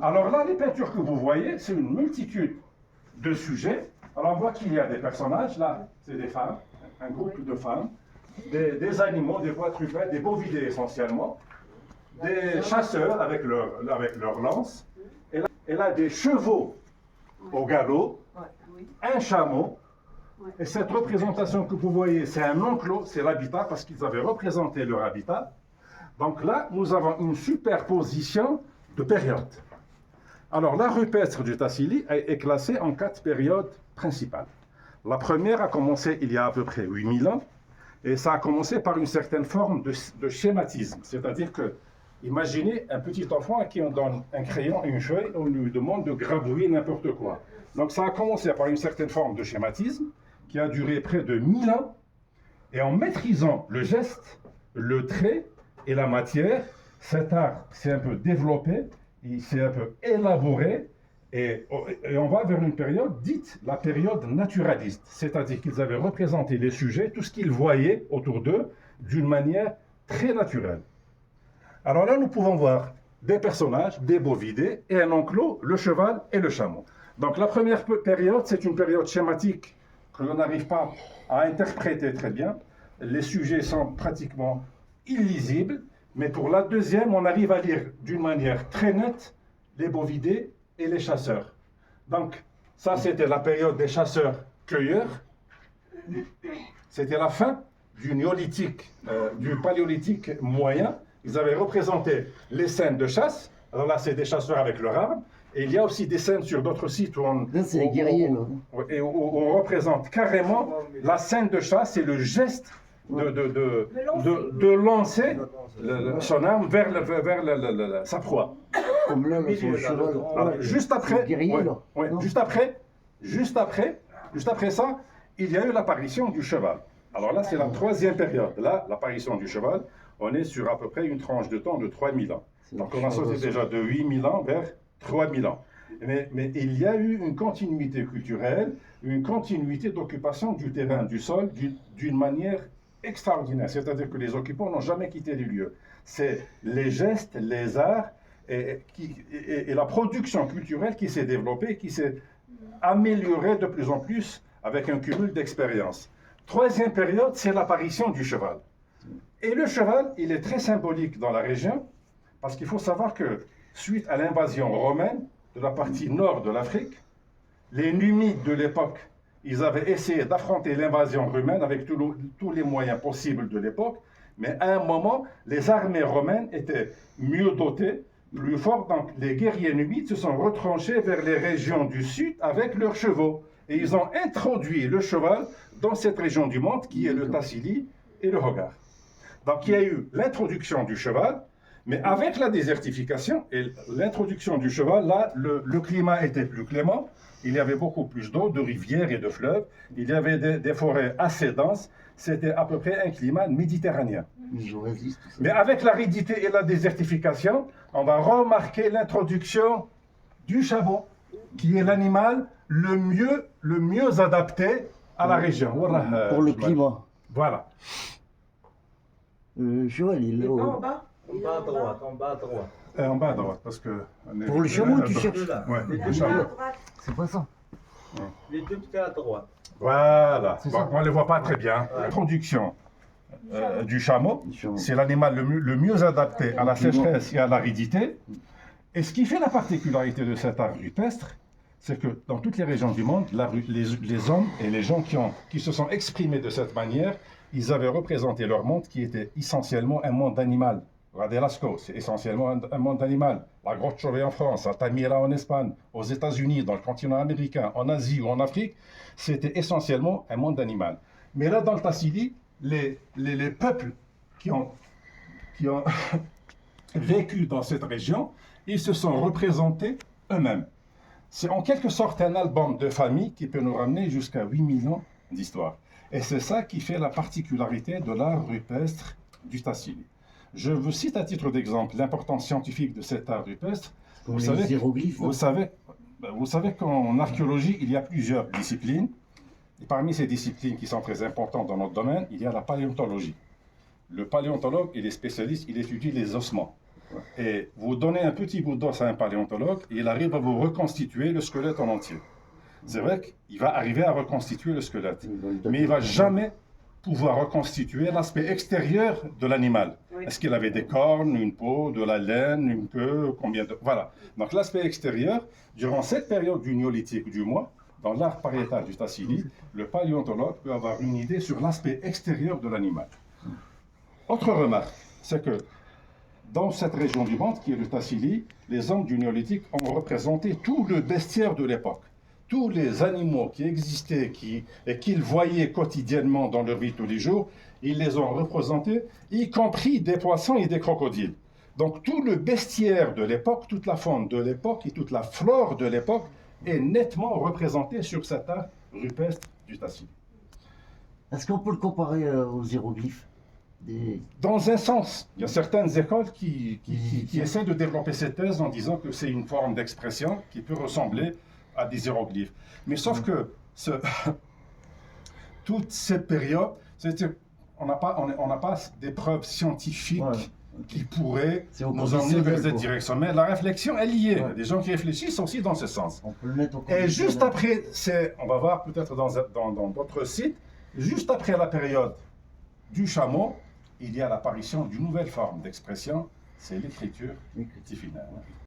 Alors là, les peintures que vous voyez, c'est une multitude de sujets. Alors on voit qu'il y a des personnages, là, c'est des femmes, un groupe de femmes, des animaux, des quadrupèdes, des bovidés essentiellement, des chasseurs avec leur lance, et là des chevaux au galop, un chameau, et cette représentation que vous voyez, c'est un enclos, c'est l'habitat, parce qu'ils avaient représenté leur habitat. Donc là, nous avons une superposition de périodes. Alors, l'art rupestre du Tassili est classé en 4 périodes principales. La première a commencé il y a à peu près 8000 ans, et ça a commencé par une certaine forme de schématisme. C'est-à-dire que, imaginez un petit enfant à qui on donne un crayon et une feuille, on lui demande de grabouiller n'importe quoi. Donc ça a commencé par une certaine forme de schématisme, qui a duré près de 1000 ans, et en maîtrisant le geste, le trait, et la matière, cet art s'est un peu développé, il s'est un peu élaboré, et on va vers une période dite la période naturaliste, c'est-à-dire qu'ils avaient représenté les sujets, tout ce qu'ils voyaient autour d'eux, d'une manière très naturelle. Alors là, nous pouvons voir des personnages, des bovidés, et un enclos, le cheval et le chameau. Donc la première période, c'est une période schématique que l'on n'arrive pas à interpréter très bien. Les sujets sont pratiquement illisible, mais pour la deuxième, on arrive à lire d'une manière très nette les bovidés et les chasseurs. Donc, ça, c'était la période des chasseurs-cueilleurs. C'était la fin du néolithique, du paléolithique moyen. Ils avaient représenté les scènes de chasse. Alors là, c'est des chasseurs avec leur arme. Et il y a aussi des scènes sur d'autres sites où on représente carrément la scène de chasse et le geste de lancer son arme vers sa proie. Comme là, son cheval. Alors, juste après ça, il y a eu l'apparition du cheval. Alors là, c'est la troisième période. Là, l'apparition du cheval, on est sur à peu près une tranche de temps de 3000 ans. Donc on a sauté déjà de 8000 ans vers 3000 ans. Mais il y a eu une continuité culturelle, une continuité d'occupation du terrain, du sol, d'une manière extraordinaire. C'est-à-dire que les occupants n'ont jamais quitté les lieux. C'est les gestes, les arts et la production culturelle qui s'est développée, qui s'est améliorée de plus en plus avec un cumul d'expériences. Troisième période, c'est l'apparition du cheval. Et le cheval, il est très symbolique dans la région, parce qu'il faut savoir que, suite à l'invasion romaine de la partie nord de l'Afrique, les Numides de l'époque, ils avaient essayé d'affronter l'invasion romaine avec tous les moyens possibles de l'époque, mais à un moment, les armées romaines étaient mieux dotées, plus fortes, donc les guerriers numides se sont retranchés vers les régions du sud avec leurs chevaux. Et ils ont introduit le cheval dans cette région du monde qui est le Tassili et le Hogar. Donc il y a eu l'introduction du cheval, mais avec la désertification et l'introduction du cheval, là, le climat était plus clément, il y avait beaucoup plus d'eau, de rivières et de fleuves, il y avait des forêts assez denses, c'était à peu près un climat méditerranéen. Mais avec l'aridité et la désertification, on va remarquer l'introduction du chameau, qui est l'animal le mieux adapté à la région. Pour le climat. Voilà. Cheval, il est En haut. bas. En bas à droite, en bas à droite. En bas à droite, parce que... Pour le chameau, tu cherches. Ouais, Les le deux chameau. à droite. C'est pas ça. Les deux petits à droite. Voilà. C'est Bon, ça. on ne les voit pas très bien. L'introduction du chameau, Du chameau. c'est l'animal le mieux adapté à la sécheresse et à l'aridité. Et ce qui fait la particularité de cet art rupestre, c'est que dans toutes les régions du monde, les hommes et les gens qui se sont exprimés de cette manière, ils avaient représenté leur monde qui était essentiellement un monde animal. Regardez Lascaux, c'est essentiellement un monde animal. La grotte Chauvet en France, Altamira en Espagne, aux États-Unis, dans le continent américain, en Asie ou en Afrique, c'était essentiellement un monde animal. Mais là, dans le Tassili, les peuples qui ont vécu dans cette région, ils se sont représentés eux-mêmes. C'est en quelque sorte un album de famille qui peut nous ramener jusqu'à 8000 ans d'histoire. Et c'est ça qui fait la particularité de l'art rupestre du Tassili. Je vous cite à titre d'exemple l'importance scientifique de cet art rupestre. Comme Vous les savez, hiéroglyphes. vous savez qu'en archéologie, il y a plusieurs disciplines. Et parmi ces disciplines qui sont très importantes dans notre domaine, il y a la paléontologie. Le paléontologue, il est spécialiste, il étudie les ossements. Et vous donnez un petit bout d'os à un paléontologue et il arrive à vous reconstituer le squelette en entier. C'est vrai qu'il va arriver à reconstituer le squelette, mais il ne va jamais pouvoir reconstituer l'aspect extérieur de l'animal. Oui. Est-ce qu'il avait des cornes, une peau, de la laine, une queue, combien de... Voilà. Donc l'aspect extérieur, durant cette période du néolithique, du moins, dans l'art pariétal du Tassili, le paléontologue peut avoir une idée sur l'aspect extérieur de l'animal. Autre remarque, c'est que dans cette région du monde, qui est le Tassili, les hommes du néolithique ont représenté tout le bestiaire de l'époque. Tous les animaux qui existaient et qu'ils voyaient quotidiennement dans leur vie tous les jours, ils les ont représentés, y compris des poissons et des crocodiles. Donc tout le bestiaire de l'époque, toute la faune de l'époque et toute la flore de l'époque est nettement représenté sur cet art rupestre du Tassili. Est-ce qu'on peut le comparer aux hiéroglyphes Dans un sens, il y a certaines écoles qui essaient de développer cette thèse en disant que c'est une forme d'expression qui peut ressembler à des hiéroglyphes. Mais sauf que toute cette période, on n'a pas des preuves scientifiques qui pourraient nous emmener vers cette direction. Mais la réflexion, elle y est. Il y a des gens qui réfléchissent aussi dans ce sens. On peut le mettre au Et juste après, on va voir peut-être dans d'autres sites, juste après la période du chameau, il y a l'apparition d'une nouvelle forme d'expression, c'est l'écriture finale.